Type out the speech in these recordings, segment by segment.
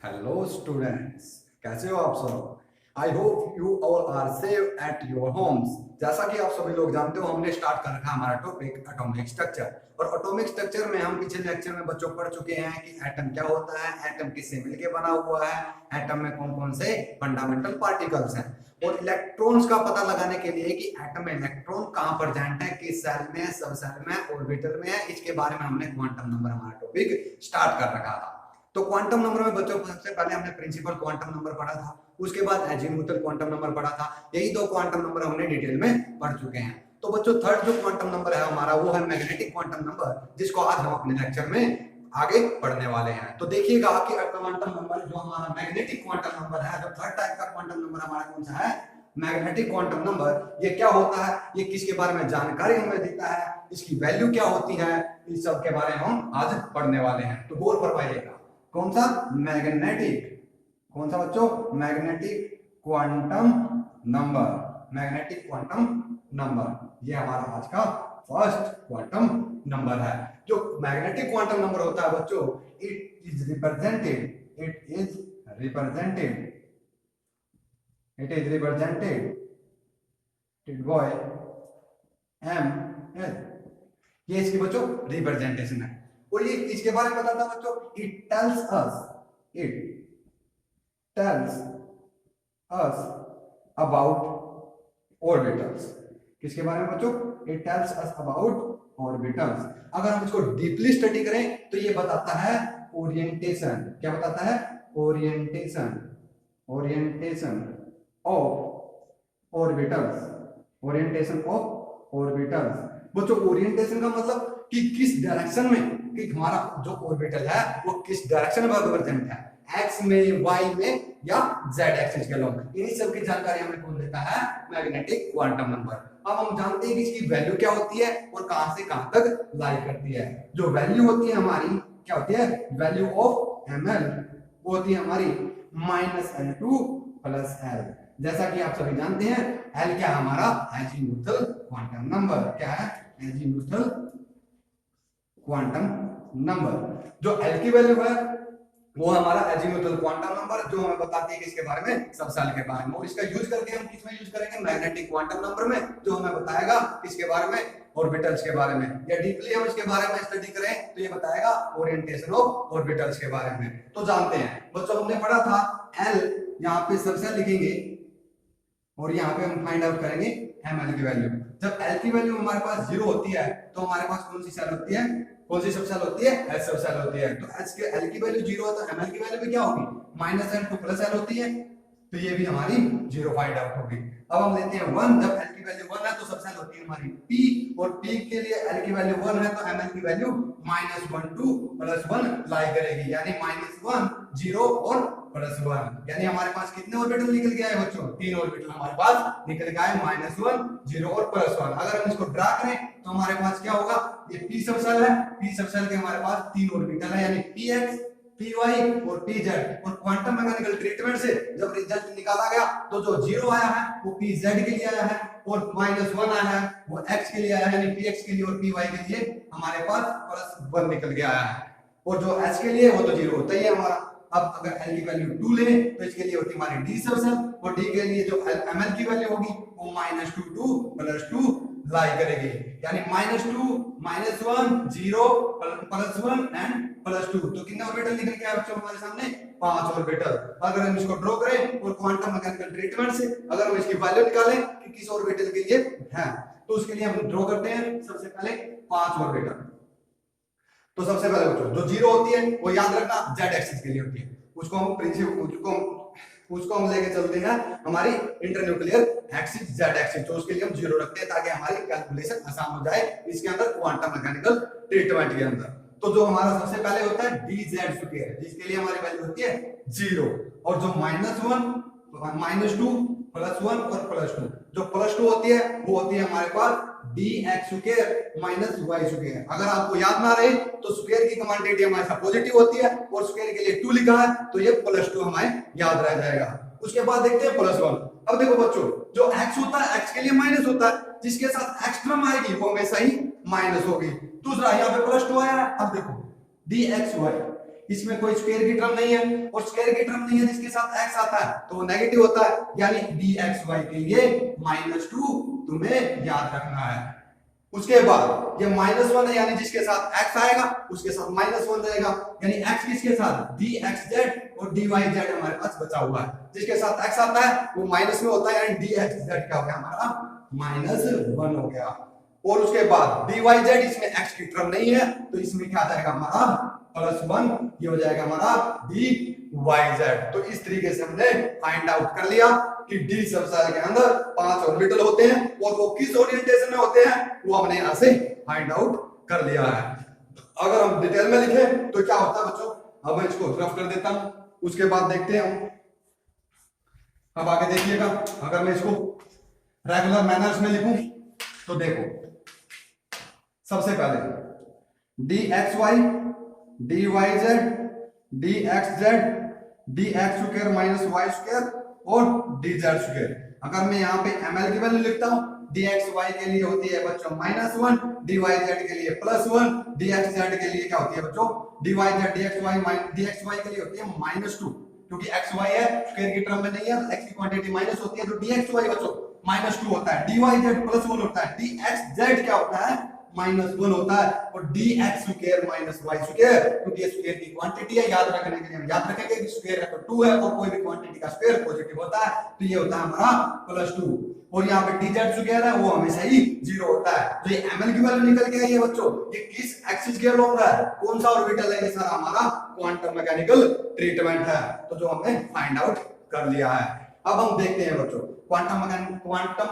Hello students, कैसे हो आप सब। I hope you all are safe at your homes. जैसा कि आप सभी लोग जानते हो, हमने स्टार्ट कर रखा हमारा टॉपिक एटॉमिक स्ट्रक्चर। और एटॉमिक स्ट्रक्चर में हम पिछले लेक्चर में बच्चों पढ़ चुके हैं कि एटम क्या होता है, एटम किससे मिलके बना हुआ है, एटम में कौन कौन से फंडामेंटल पार्टिकल्स हैं, और इलेक्ट्रॉन्स का पता लगाने के लिए कि एटम में इलेक्ट्रॉन कहाँ प्रेजेंट है, किस सेल में, सब सेल में, ऑर्बिटल में है। इसके बारे में हमने क्वांटम नंबर हमारा टॉपिक स्टार्ट कर रखा था। तो क्वांटम नंबर में बच्चों सबसे पहले हमने प्रिंसिपल क्वांटम नंबर पढ़ा था, उसके बाद अजीमुथल क्वांटम नंबर पढ़ा था। यही दो क्वांटम नंबर हमने डिटेल में पढ़ चुके हैं। तो बच्चों थर्ड जो क्वांटम नंबर है हमारा, वो है मैग्नेटिक क्वांटम नंबर, जिसको आज हम अपने लेक्चर में आगे पढ़ने वाले हैं। तो देखिएगा कि क्वांटम नंबर जो हमारा मैग्नेटिक क्वांटम नंबर है, जो थर्ड टाइप का क्वांटम नंबर हमारा कौन सा है, मैग्नेटिक क्वांटम नंबर, ये क्या होता है, ये किसके बारे में जानकारी हमें देता है, इसकी वैल्यू क्या होती है, इस सब के बारे में हम आज पढ़ने वाले हैं। तो गौर फरमाइएगा, कौन सा मैग्नेटिक, कौन सा बच्चों, magnetic quantum number, magnetic quantum number, ये हमारा आज का फर्स्ट क्वांटम नंबर है। जो मैग्नेटिक क्वांटम नंबर होता है बच्चों, it is represented, by M L. ये इसकी बच्चों रिप्रेजेंटेशन है। और ये इसके बारे में बताता है बच्चों, it tells us about orbitals. किसके बारे में बच्चों, it tells us about orbitals. अगर हम इसको डीपली स्टडी करें तो ये बताता है ओरिएंटेशन। क्या बताता है, orientation of orbitals, orientation of orbitals. बच्चों ओरिएंटेशन का मतलब कि किस डायरेक्शन में, कि हमारा जो ऑर्बिटल है वो किस डायरेक्शन में प्रेजेंट है, एक्स में, वाई में, या जेड एक्सिस के लॉन्ग। इन्हीं सब की जानकारी हमें कौन देता है, मैग्नेटिक क्वांटम नंबर। अब हम जानते हैं कि इसकी वैल्यू क्या होती है और कहां से कहां तक लाई करती है। जो वैल्यू होती है हमारी, क्या होती है, वैल्यू ऑफ ml, वो होती है हमारी -L2 + L। जैसा कि आप सभी जानते हैं, L क्या है हमारा, एजीमुथल क्वांटम नंबर। क्या है, एजीमुथल क्वांटम नंबर। जो L की वैल्यू है वो हमारा एजीमुथल क्वांटम नंबर, जो हमें बताती है किसके बारे में, सब सेल के बारे में। और इसका यूज करके हम किसमें यूज करेंगे, मैग्नेटिक क्वांटम नंबर में, जो हमें बताएगा किसके बारे में, ऑर्बिटल्स के बारे में। या डीपली हम इसके बारे में स्टडी करें तो ये बताएगा ओरिएंटेशन ऑफ ऑर्बिटल्स के बारे में। तो जानते हैं बच्चों, हमने पढ़ा था L, यहाँ पे सब सेल लिखेंगे और यहाँ पे हम फाइंड आउट करेंगे ml की वैल्यू। जब L की वैल्यू हमारे पास 0 होती है तो हमारे पास कौन सी सेल होती है, कौन सी सब सेल होती है, S सब सेल होती है। तो H के L की वैल्यू 0 है तो ml की वैल्यू भी क्या होगी, -L2 + L होती है। तो ये भी हमारी 0 फाइंड आउट होगी। अब हम लेते हैं 1, जब L की वैल्यू 1 है तो सब सेल होती है हमारी P, और P के लिए L की वैल्यू 1 है तो ml की वैल्यू -12 + 1 लाई करेगी, यानी -1 0 और +1। यानी हमारे पास कितने ऑर्बिटल निकल गया है बच्चों, 3 ऑर्बिटल हमारे पास निकल गया है, -1 0 और +1। अगर हम इसको ड्रा करें तो हमारे पास क्या होगा, ये p सब सेल है, p सब सेल के हमारे पास 3 ऑर्बिटल है, यानी px, py और pz। और क्वांटम मैकेनिकल ट्रीटमेंट से जब रिजल्ट निकाला गया तो जो 0 आया है वो pz के लिए आया है, और -1 आया है वो x के लिए आया है, यानी px के लिए और py के लिए हमारे पास +1 निकल के आया है। और जो h के लिए वो तो 0 होता ही है हमारा। अब अगर L की वैल्यू 2 लें तो इसके लिए होती है हमारी D सब सेल, और D के लिए जो ml की वैल्यू होगी वो -2 + 2 लाई करेगी, यानी -2 -1 0 +1 एंड +2। तो कितने ऑर्बिटल निकल के आए बच्चों हमारे सामने, 5 ऑर्बिटल। अगर हम इसको ड्रॉ करें और क्वांटम मैकेनिकल ट्रीटमेंट से अगर हम इसकी वैल्यू निकालें कि किस ऑर्बिटल के लिए है, तो उसके लिए हम ड्रॉ करते हैं सबसे पहले 5 ऑर्बिटल। तो सबसे पहले बच्चों जो 0 होती है वो याद रखना z एक्सिस के लिए होती है, उसको हम प्रिंसिपल उसको हम लेके चलते हैं हमारी इंटरन्यूक्लियर एक्सिस z एक्सिस, तो उसके लिए हम 0 रखते हैं ताकि हमारी कैलकुलेशन आसान हो जाए इसके अंदर क्वांटम मैकेनिकल ट्रीटमेंट के अंदर। तो जो हमारा सबसे पहले होता है dz², जिसके लिए हमारी वैल्यू होती है 0, और जो -1 -2 +1 और +2, जो +2 होती है वो होती है हमारे पास dx² - y²। अगर आपको याद ना रहे तो स्क्वायर की कमांडेंट हमारे साथ पॉजिटिव होती है और स्क्वायर के लिए 2 लिखा है तो ये +2 हमारे याद रह जाएगा। उसके बाद देखते हैं +1। अब देखो बच्चों, जो x होता है x के लिए माइनस होता है, जिसके साथ x टर्म आएगी वो हमेशा ही माइनस होगी। दूसरा यहाँ पे +2 आया है, अब देखो dxy, इसमें कोई स्क्वायर की टर्म नहीं है, और स्क्वायर की टर्म नहीं है जिसके साथ x आता है तो वो नेगेटिव होता है, यानी dxy के लिए -2 तुम्हें याद रखना है। उसके बाद ये -1 है, यानी जिसके साथ x आएगा उसके साथ -1 रहेगा, यानी x किसके साथ dxz और dyz हमारे पास बचा हुआ है। जिसके साथ x आता है वो माइनस में होता है, यानी dxz क्या हो गया हमारा -1 हो गया। और उसके बाद dyz, इसमें x की टर्म नहीं है तो इसमें क्या आ जाएगा हमारा +1, ये हो जाएगा हमारा dyz। तो इस तरीके से हमने फाइंड आउट कर लिया कि डी सबसेल के अंदर 5 ऑर्बिटल होते हैं और वो किस ओरिएंटेशन में होते हैं वो हमने यहां से फाइंड आउट कर लिया है। अगर हम डिटेल में लिखें तो क्या होता है बच्चों, अब मैं इसको रफ कर देता हूं, उसके बाद देखते हैं हम। अब आगे देखिएगा, अगर मैं इसको रेगुलर मैनर्स में लिखूं तो देखो, सबसे पहले dxy dyz dxz dx² -y² और dz²। अगर मैं यहाँ पे ml की वैल्यू लिखता हूँ, dxy के लिए होती है बच्चों -1, dyz के लिए +1, dxz के लिए क्या होती है बच्चों dyz dxy के लिए होती है -2, क्योंकि xy है स्क्वायर की टर्म में नहीं है, x की क्वांटिटी माइनस होती है तो dxy बच्चों -2 होता है, dyz +1 होता है, dxz क्या होता है -1 होता है, और dx² -y², क्योंकि ये स्क्वायर की क्वांटिटी है, याद रखने के लिए हम याद रखेंगे कि स्क्वायर है तो 2 है, और कोई भी क्वांटिटी का स्क्वायर पॉजिटिव होता है तो ये होता है हमारा +2, और यहाँ पे dz² है वो हमेशा ही 0 होता है। तो ये ml की वैल्यू निकल के आई है बच्चों, ये किस एक्सिस के अलोंग है, कौन सा ऑर्बिटल है, ये सारा हमारा क्वांटम मैकेनिकल ट्रीटमेंट है, तो जो हमने फाइंड आउट कर लिया है। अब हम देखते हैं बच्चों क्वांटम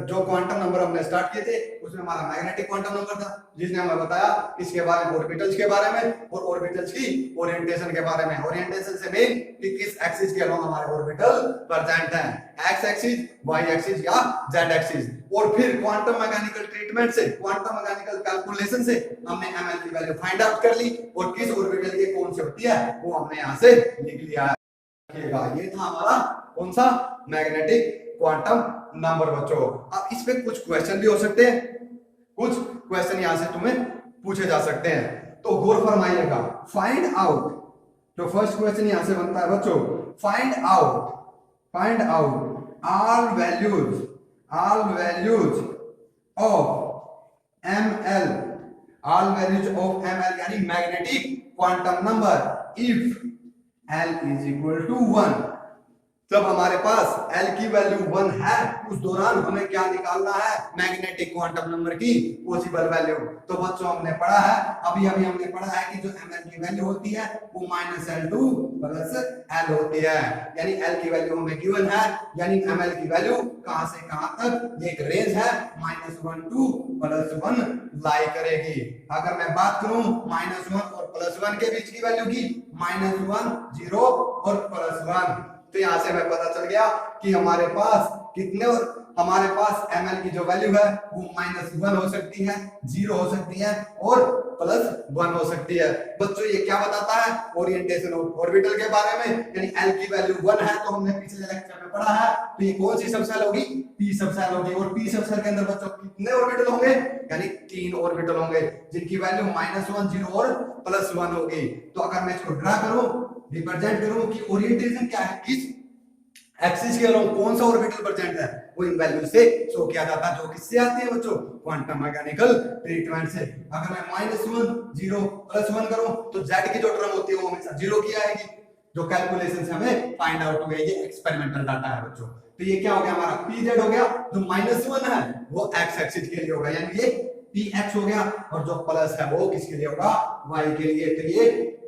जो क्वांटम नंबर हमने स्टार्ट किए थे उसमें हमारा मैग्नेटिक क्वांटम नंबर था, जिसने हमें बताया इसके बारे में, ऑर्बिटल्स के बारे में और ऑर्बिटल्स की ओरिएंटेशन के बारे में। ओरिएंटेशन से मेन कि किस एक्सिस के अलोंग हमारे ऑर्बिटल प्रेजेंट हैं, एक्स एक्सिस, वाई एक्सिस या जेड एक्सिस। और फिर क्वांटम मैकेनिकल ट्रीटमेंट से, क्वांटम मैकेनिकल कैलकुलेशन से हमने ml की वैल्यू फाइंड आउट कर ली, और किस ऑर्बिटल की कौन सी होती है वो हमने यहां से लिख लिया है। ये था हमारा कौन सा मैग्नेटिक क्वांटम नंबर बच्चों। अब इस पे कुछ क्वेश्चन भी हो सकते हैं, कुछ क्वेश्चन यहां से तुम्हें पूछे जा सकते हैं, तो गौर फरमाइएगा। फाइंड आउट, जो फर्स्ट क्वेश्चन यहां से बनता है बच्चों, find out all values of ml, यानी magnetic quantum number if l = 1। जब हमारे पास L की वैल्यू 1 है उस दौरान हमें क्या निकालना है, मैग्नेटिक क्वांटम नंबर की पॉसिबल वैल्यू। तो बच्चों हमने पढ़ा है, अभी हमने पढ़ा है कि जो ml की वैल्यू होती है वो -L2 + L होती है, यानी L की वैल्यू हमें गिवन है, यानी ml की वैल्यू कहां से कहां तक, ये एक रेंज है, -1 to +1 लाई करेगी। अगर मैं बात करूं -1 और +1 के बीच की वैल्यू की, -1 0 और +1, तो यहां से हमें पता चल गया कि हमारे पास कितने, हमारे पास ml की जो वैल्यू है वो -1 हो सकती है, 0 हो सकती है और +1 हो सकती है। बच्चों ये क्या बताता है, ओरिएंटेशन ऑफ ऑर्बिटल के बारे में, यानी L की वैल्यू 1 है तो हमने पिछले लेक्चर में पढ़ा है, तो ये कौन सी सबसेल होगी, p सबसेल होगी, और p सबसेल के अंदर बच्चों कितने ऑर्बिटल होंगे, यानी 3 ऑर्बिटल होंगे जिनकी वैल्यू -1 0 और +1 होगी। तो अगर मैं इसको ड्रा करूं, रिप्रेजेंट करूं कि ओरिएंटेशन क्या है, किस एक्सिस के अलोंग कौन सा ऑर्बिटल प्रेजेंट है, वो इन वैल्यू से शो किया जाता है, जो किससे आती है बच्चों, क्वांटम मैकेनिकल ट्रीटमेंट से। अगर मैं -1 0 +1 करूं तो z की जो टर्म होती है वो हमेशा 0 की आएगी, जो कैलकुलेशन से हमें फाइंड आउट हो गया, ये एक्सपेरिमेंटल डाटा है बच्चों। तो ये क्या हो गया हमारा pz हो गया, जो -1 है वो x एक्सिस के लिए होगा, यानी ये px हो गया, और जो प्लस है वो किसके लिए होगा, y के लिए, तो ये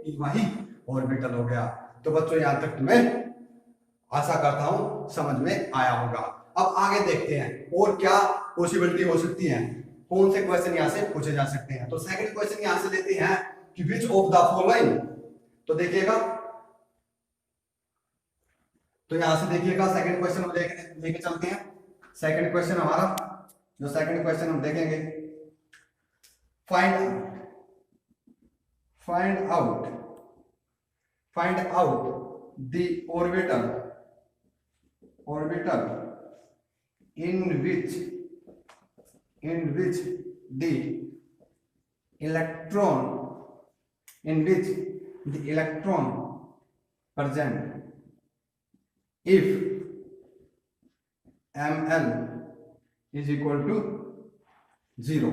py ऑर्बिटल हो गया। तो बच्चों यहां तक तुम्हें आशा करता हूं समझ में आया होगा। अब आगे देखते हैं और क्या पॉसिबिलिटी हो सकती है, कौन से क्वेश्चन यहां से पूछे जा सकते हैं। तो सेकंड क्वेश्चन यहां से लेते हैं कि विच ऑफ द फॉलोइंग, तो देखिएगा, तो यहां से देखिएगा सेकंड क्वेश्चन हम लेके चलते हैं। सेकंड क्वेश्चन हमारा, जो सेकंड क्वेश्चन हम देखेंगे, find out the orbital in which the electron the electron present if ml is equal to 0।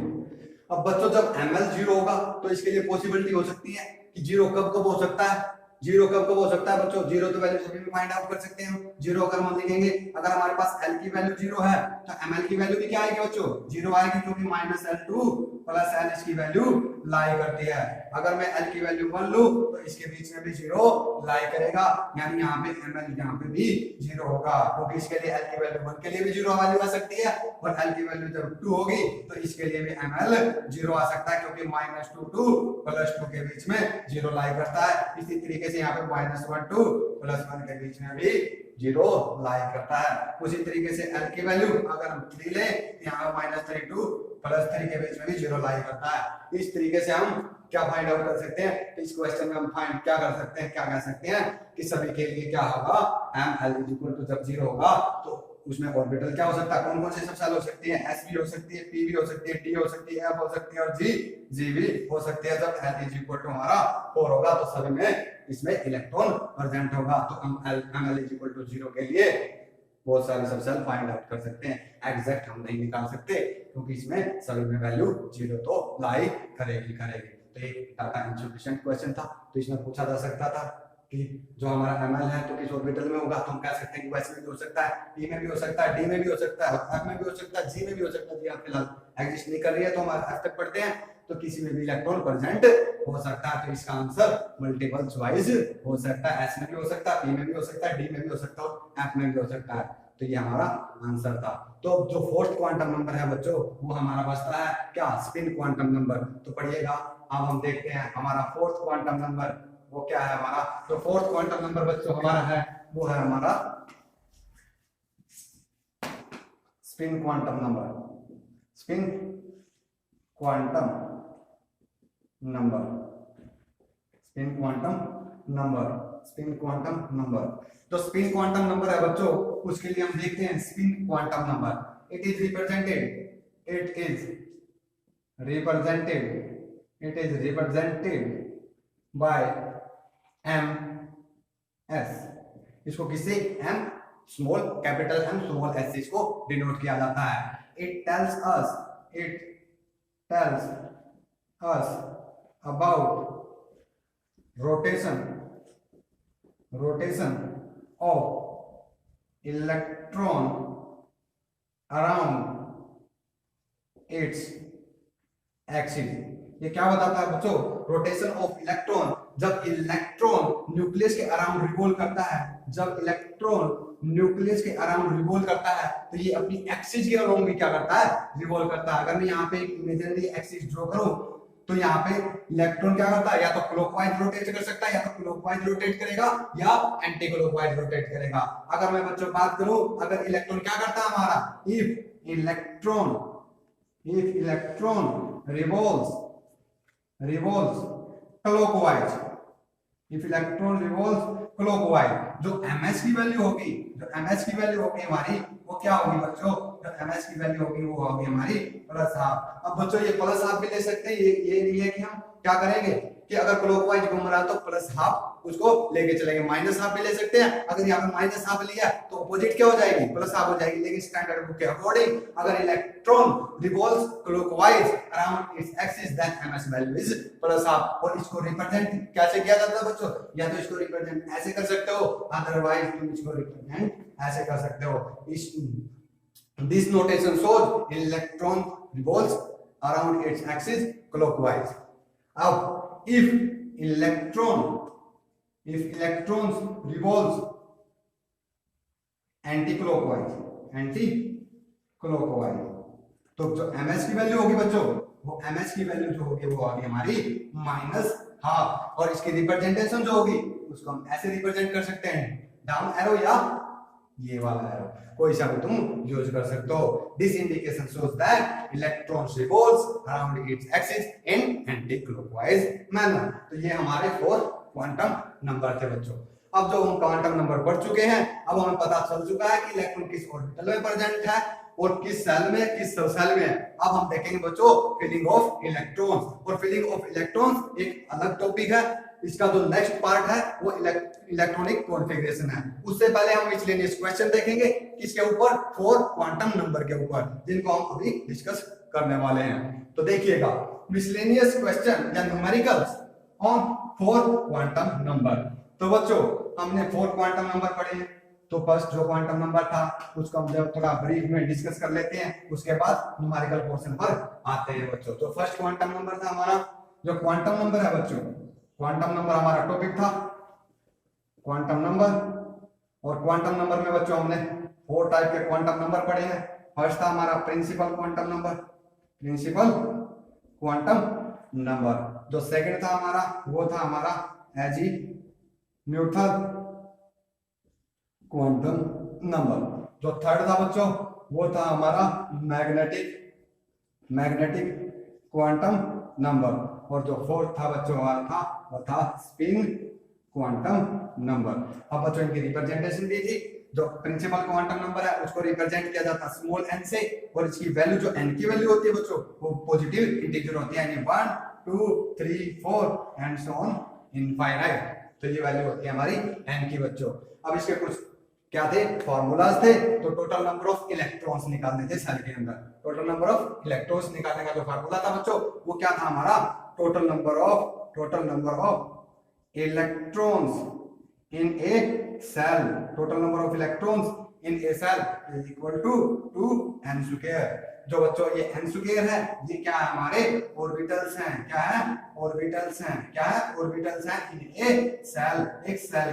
अब बच्चों जब ml 0 होगा तो इसके लिए पॉसिबिलिटी हो सकती है कि 0 कब कब हो सकता है, 0 कब कब हो सकता है बच्चों, 0 तो वैल्यू सभी में फाइंड आउट कर सकते हैं हम। 0 अगर हम लिखेंगे, अगर हमारे पास l की वैल्यू 0 है तो ml की वैल्यू भी क्या आएगी बच्चों, 0 आएगी, क्योंकि -l2 प्लस l इसकी वैल्यू लाई करती है। अगर मैं l की वैल्यू 1 लूं तो इसके बीच में भी 0 लाई करेगा, यानी यहाँ पे ml यहाँ पे भी 0 होगा, क्योंकि इसके लिए l की वैल्यू 1 के लिए भी 0 वैल्यू आ सकती है, और l की वैल्यू जब 2 होगी तो इसके लिए भी ml 0 आ सकता है, क्योंकि -2 प्लस 2 के बीच में 0 लाई करता है। इसी तरीके से यहाँ पे -1 2 प्लस 1 के बीच में भी 0 लाई करता है। उसी तरीके से l की वैल्यू अगर हम 3 ले, यहाँ पे -3 2 प्लस 3 के बीच में भी 0 लाई करता है। इस तरीके से हम क्या फाइंड आउट कर सकते हैं, तो इस क्वेश्चन में हम फाइंड क्या कर सकते हैं, क्या कह सकते हैं कि सभी के लिए क्या होगा, ml जब 0 होगा तो उसमें ऑर्बिटल क्या हो सकता है, कौन कौन से सबसेल हो सकती है, s भी हो सकती है, p भी हो सकती है, t हो सकती है, f हो सकती है और g भी हो सकती है। जब l हमारा 4 होगा तो सभी में इसमें इलेक्ट्रॉन प्रेजेंट होगा, तो हम ml 0 के लिए बहुत सारे सबसेल फाइंड आउट कर सकते हैं। एग्जैक्ट हम नहीं निकाल सकते क्योंकि इसमें सभी में वैल्यू 0 तो लाई करेगी। तो एक डाटा इंसफिशिएंट क्वेश्चन था, तो इसमें पूछा जा सकता था कि जो हमारा ml है तो किस ऑर्बिटल में होगा, तो हम कह सकते हैं कि s में भी हो सकता है, p में भी हो सकता है, d में भी हो सकता है, f में भी हो सकता है, g में भी हो सकता है। जी आप फिलहाल एग्जिस्ट नहीं कर रही है तो हम f तक पढ़ते हैं, तो किसी में भी इलेक्ट्रॉन प्रेजेंट हो सकता है। तो इसका आंसर मल्टीपल चॉइस हो सकता है, s में भी हो सकता है, p में भी हो सकता है, d में भी हो सकता है, f में भी हो सकता है। तो ये हमारा आंसर था। तो जो फोर्थ क्वांटम नंबर है बच्चों, वो हमारा बचता है क्या, स्पिन क्वांटम नंबर। तो पढ़िएगा, अब हम देखते हैं हमारा फोर्थ क्वांटम नंबर वो क्या है हमारा। तो फोर्थ क्वांटम नंबर बच्चों हमारा है, वो है हमारा spin quantum number. Spin quantum number, spin quantum number, spin quantum number. तो स्पिन क्वांटम नंबर है बच्चों, उसके लिए हम देखते हैं spin quantum number. It is represented by M S. इसको किससे, M small capital M small S से इसको डिनोट किया जाता है। It tells us about rotation of electron around its axis. ये क्या बताता है बच्चों, रोटेशन ऑफ इलेक्ट्रॉन। जब इलेक्ट्रॉन न्यूक्लियस के अराउंड रिवॉल्व करता है, जब इलेक्ट्रॉन न्यूक्लियस के अराउंड रिवॉल्व करता है तो ये अपनी एक्सिस के अराउंड भी क्या करता है, रिवॉल्व करता है। अगर मैं यहाँ पे एक इमेजिनरी एक्सिस ड्रॉ करूं तो यहाँ पे इलेक्ट्रॉन क्या करता है, या तो क्लॉकवाइज रोटेट कर सकता है, या तो क्लॉकवाइज रोटेट करेगा या एंटी क्लॉकवाइज रोटेट करेगा। अगर मैं बच्चों बात करूं, अगर इलेक्ट्रॉन क्या करता है हमारा, if electron revolves clockwise, if electron revolves clockwise, जो ms की वैल्यू होगी, हमारी वो क्या होगी बच्चों, जो ms की वैल्यू होगी वो होगी हमारी +12। अब बच्चों ये +12 भी ले सकते हैं, ये नहीं है कि हम क्या करेंगे कि अगर क्लॉकवाइज घूम रहा है तो +12 उसको लेके चलेंगे, -12 भी ले सकते हैं। अगर यहाँ पे -12 लिया तो अपोजिट क्या हो जाएगी, +12 हो जाएगी। लेकिन स्टैंडर्ड बुक के अकॉर्डिंग अगर electron revolves clockwise around its axis then ms value is +12। और इसको रिप्रेजेंट कैसे किया जाता है बच्चों, या तो इसको रिप्रेजेंट ऐसे कर सकते हो, अदरवाइज तुम इसको रिप्रेजेंट ऐसे कर सकते हो। This notation shows electron revolves around its axis clockwise. अब if electrons revolves anti-clockwise, तो जो ms की वैल्यू होगी बच्चों, वो ms की वैल्यू जो होगी वो होगी हमारी -12। और इसकी रिप्रेजेंटेशन जो होगी उसको हम ऐसे रिप्रेजेंट कर सकते हैं, डाउन एरो या ये वाला एरो, कोई सा भी तुम यूज कर सकते हो। This indication shows that electrons revolves around its axis in anti clockwise manner. तो ये हमारे 4 क्वांटम नंबर थे बच्चों। अब जो हम क्वांटम नंबर पढ़ चुके हैं, अब हमें पता चल चुका है कि इलेक्ट्रॉन किस ऑर्बिटल में प्रेजेंट है और किस सेल में, किस सबसेल में है। अब हम देखेंगे बच्चों फिलिंग ऑफ इलेक्ट्रॉन्स। और फिलिंग ऑफ इलेक्ट्रॉन्स एक अलग टॉपिक है, इसका जो नेक्स्ट पार्ट है वो इलेक्ट्रॉनिक कॉन्फ़िगरेशन है। उससे पहले हम मिसलेनियस क्वेश्चन देखेंगे किसके ऊपर, 4 क्वांटम नंबर के ऊपर, जिनको हम अभी डिस्कस करने वाले हैं। तो देखिएगा मिसलेनियस क्वेश्चन या न्यूमेरिकल्स ऑन 4 क्वांटम नंबर। तो बच्चों हमने 4 क्वांटम नंबर पढ़े हैं, तो फर्स्ट जो क्वांटम नंबर था उसको हम जब थोड़ा ब्रीफ में डिस्कस कर लेते हैं, उसके बाद न्यूमेरिकल पोर्शन पर आते हैं बच्चों। तो फर्स्ट क्वांटम नंबर था हमारा, जो क्वांटम नंबर है बच्चों, क्वांटम नंबर हमारा टॉपिक था क्वांटम नंबर। और क्वांटम नंबर में बच्चों हमने 4 टाइप के क्वांटम नंबर पढ़े हैं। फर्स्ट था हमारा principal quantum number, principal quantum number. जो सेकंड था हमारा वो था हमारा एजीम्यूथल क्वांटम नंबर। जो थर्ड था बच्चों वो था हमारा मैग्नेटिक क्वांटम नंबर। और जो फोर्थ था बच्चों हमारा था वो था स्पिन क्वांटम नंबर। अब बच्चों इनकी रिप्रेजेंटेशन दी थी। जो प्रिंसिपल क्वांटम नंबर है उसको रिप्रेजेंट किया जाता है स्मॉल n से, और इसकी वैल्यू जो n की वैल्यू होती है बच्चों वो पॉजिटिव इंटीजर होती है, यानी 1 2 3 4 एंड सो ऑन इनफाइनाइट। तो ये वैल्यू होती है हमारी n की बच्चों। अब इसके कुछ क्या थे, फॉर्मूलाज थे। तो टोटल नंबर ऑफ इलेक्ट्रॉन्स निकालने थे सेल के अंदर। टोटल नंबर ऑफ इलेक्ट्रॉन्स निकालने का जो फार्मूला था बच्चों वो क्या था हमारा, total number of electrons in a shell, total number of electrons in a shell is equal to 2n square. जो बच्चों ये n स्क्वायर है ये क्या है, हमारे ऑर्बिटल्स हैं। क्या है, ऑर्बिटल्स हैं। क्या है, ऑर्बिटल्स हैं इन ए सेल, एक सेल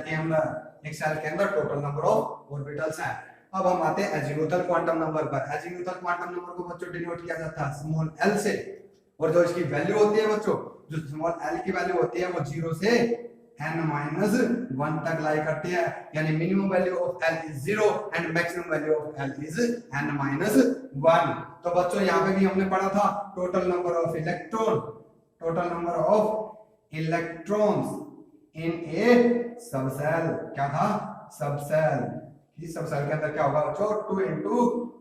के अंदर टोटल नंबर ऑफ ऑर्बिटल्स हैं। अब हम आते हैं एजीम्यूथल क्वांटम नंबर पर। एजीम्यूथल क्वांटम नंबर को बच्चों डिनोट किया जाता है स्मॉल l से, और जो इसकी वैल्यू होती है बच्चों, जो स्मॉल l की वैल्यू होती है वो 0 से n-1 तक लाई करती है, यानी minimum value of l is 0 and maximum value of l is n-1। तो बच्चों यहाँ पे भी हमने पढ़ा था total number of electrons in A subshell. क्या था, सबसेल। इस सबसेल के अंदर क्या होगा बच्चों, 2 into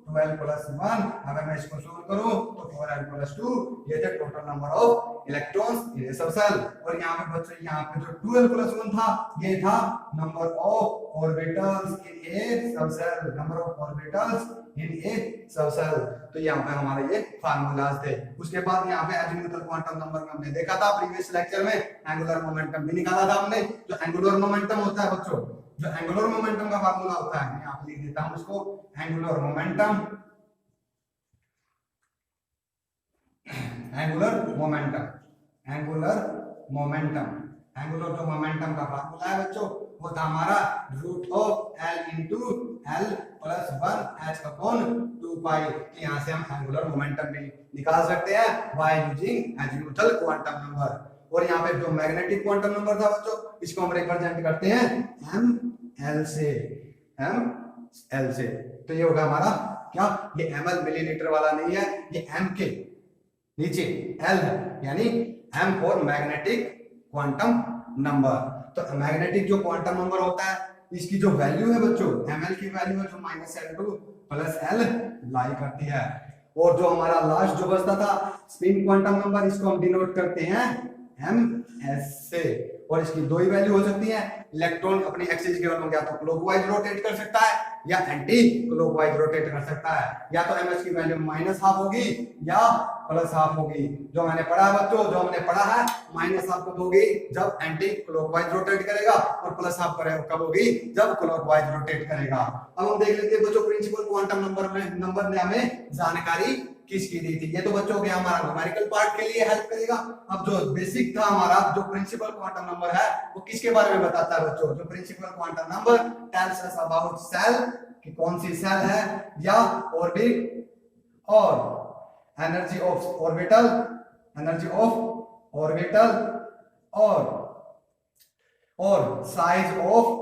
12 plus 1। अगर मैं इसको सोल्व करूं तो 4n plus 2, ये थे total number of electrons in A subshell. और यहाँ पे बच्चों यहाँ पे जो 12 plus 1 था ये था number of orbitals in A subshell, number of orbitals in A subshell. तो यहाँ पे हमारे ये फार्मूलाज थे। उसके बाद यहाँ पे एजीम्यूथल क्वांटम नंबर में हमने देखा था प्रीवियस लेक्चर में, एंगुलर मोमेंटम भी निकाला था हमने। जो एंगुलर मोमेंटम होता है बच्चों, जो एंगुलर मोमेंटम का फार्मूला होता है, मैं आप लिख देता हूं उसको, एंगुलर जो मोमेंटम का फार्मूला है बच्चों वो था हमारा √L into L plus 1 h upon 2 pi। यहाँ से हम एंगुलर मोमेंटम भी निकाल सकते हैं by using azimuthal quantum number. और यहाँ पे जो मैग्नेटिक क्वांटम नंबर था बच्चों इसको हम रिप्रेजेंट करते हैं ml से। तो ये होगा हमारा क्या, ये ml मिलीलीटर वाला नहीं है, ये m के नीचे l है, यानी m for magnetic quantum number. तो मैग्नेटिक जो क्वांटम नंबर होता है इसकी जो वैल्यू है बच्चों, ml की वैल्यू है जो -L2 प्लस L लाई करती है। और जो हमारा लास्ट जो बचता था स्पिन क्वांटम नंबर, इसको हम डिनोट करते हैं ms से। और इसकी दो ही वैल्यू हो सकती है, इलेक्ट्रॉन अपनी एक्सिस के ओर या तो क्लॉकवाइज रोटेट कर सकता है या एंटी क्लॉकवाइज रोटेट कर सकता है। या तो ms की वैल्यू -½ होगी या +½ होगी। जो मैंने पढ़ा है बच्चों, जो हमने पढ़ा है -½ कब होगी, जब एंटी क्लॉकवाइज रोटेट करेगा, और +½ कब होगी, जब क्लॉकवाइज रोटेट करेगा। अब हम देख लेते हैं बच्चों प्रिंसिपल क्वांटम नंबर ने हमें जानकारी किसकी दी थी। ये तो बच्चों के हमारा न्यूमेरिकल पार्ट के लिए हेल्प करेगा। अब जो बेसिक था हमारा, जो प्रिंसिपल क्वांटम नंबर है वो किसके बारे में बताता है बच्चों, जो principal quantum number tells us about shell, कि कौन सी सेल है, या ऑर्बिट और एनर्जी ऑफ ऑर्बिटल और साइज ऑफ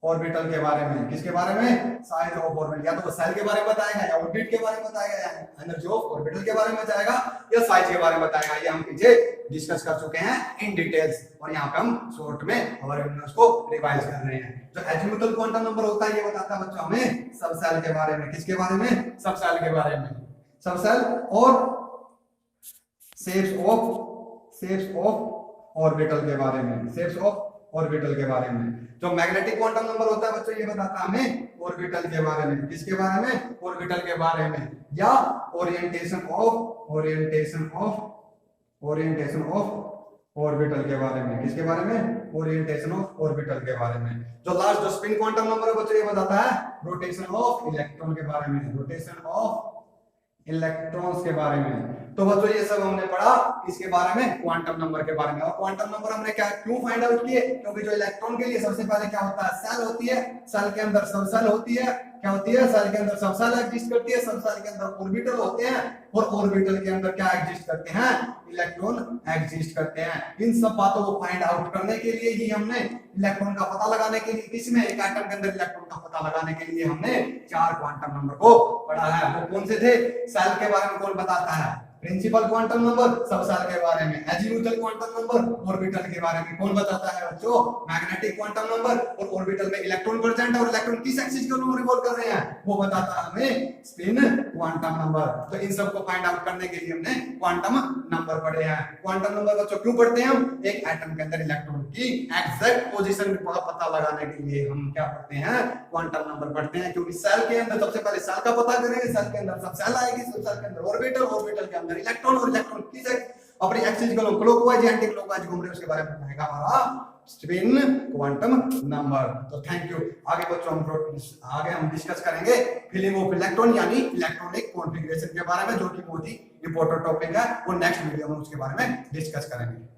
ऑर्बिटल के बारे में। किसके बारे में, साइज ऑफ ऑर्बिटल। या तो वो सेल के बारे में बताएगा, या ऑर्बिट के बारे में बताएगा, या एनर्जी ऑफ ऑर्बिटल के बारे में बताएगा, या साइज के बारे में बताएगा। ये हम पीछे डिस्कस कर चुके हैं इन डिटेल्स, और यहाँ पे हम शॉर्ट में हमारे वीडियोस को रिवाइज कर रहे हैं। जो एजीम्यूथल क्वांटम नंबर होता है ये बताता है बच्चों हमें सबसेल के बारे में। किसके बारे में, सबसेल के बारे में। सबसेल और शेप्स ऑफ ऑर्बिटल के बारे में, शेप्स ऑफ ऑर्बिटल के बारे में। जो मैग्नेटिक क्वांटम नंबर होता है बच्चों ये बताता है हमें ऑर्बिटल के बारे में, किसके बारे में, ऑर्बिटल के बारे में, या ओरिएंटेशन ऑफ ऑर्बिटल के बारे में, किसके बारे में, ओरिएंटेशन ऑफ ऑर्बिटल के बारे में। जो लास्ट जो स्पिन क्वांटम नंबर है बच्चों ये बताता है रोटेशन ऑफ इलेक्ट्रॉन के बारे में, रोटेशन ऑफ इलेक्ट्रॉन्स के बारे में। तो बच्चों ये सब हमने पढ़ा इसके बारे में, क्वांटम नंबर के बारे में। और क्वांटम नंबर हमने क्या क्यों फाइंड आउट किए, क्योंकि जो इलेक्ट्रॉन के लिए सबसे पहले क्या होता है, सेल होती है, सेल के अंदर सब सेल होती है, क्या होती है, सेल के अंदर सब सेल एग्जिस्ट करती है, सब सेल के अंदर ऑर्बिटल होते हैं, और ऑर्बिटल के अंदर क्या एग्जिस्ट करते हैं, इलेक्ट्रॉन एग्जिस्ट करते हैं। इन सब बातों को फाइंड आउट करने के लिए ही हमने इलेक्ट्रॉन का पता लगाने के लिए, किसमें, एक एटम के अंदर इलेक्ट्रॉन का पता लगाने के लिए हमने 4 क्वांटम नंबर को पढ़ा है। वो कौन से थे, सेल के बारे में कौन बताता है, प्रिंसिपल क्वांटम नंबर, सब सेल के बारे में, एजीमुथल क्वांटम नंबर, ऑर्बिटल के बारे में कौन बताता है बच्चों, मैग्नेटिक क्वांटम नंबर, और ऑर्बिटल में इलेक्ट्रॉन प्रेजेंट है और इलेक्ट्रॉन किस एक्सिस को रिवॉल्व कर रहे हैं वो बताता है हमें स्पिन क्वांटम नंबर। तो इन सब को फाइंड आउट करने के लिए हमने क्वांटम नंबर पढ़े हैं। क्वांटम नंबर बच्चों क्यों पढ़ते हैं हम, एक एटम के अंदर इलेक्ट्रॉन की एग्जैक्ट पोजीशन का पता लगाने के लिए हम क्या पढ़ते हैं, क्वांटम नंबर पढ़ते हैं। क्योंकि सेल के अंदर सबसे पहले सेल का पता करेंगे, सेल के अंदर सब सेल आएगी, सब सेल के अंदर ऑर्बिटल, ऑर्बिटल के अंदर इलेक्ट्रॉन, और इलेक्ट्रॉन किस अपनी एक्सिस को क्लॉकवाइज या एंटी क्लॉकवाइज घूम रहे हैं, उसके बारे में बताएगा हमारा स्पिन क्वांटम नंबर। तो थैंक यू। आगे बच्चों हम डिस्कस करेंगे फिल्म ऑफ इलेक्ट्रॉन यानी इलेक्ट्रॉनिक कॉन्फ़िगरेशन के बारे में, जो कि बहुत ही इंपॉर्टेंट टॉपिक है, वो नेक्स्ट वीडियो में उसके बारे में डिस्कस करेंगे।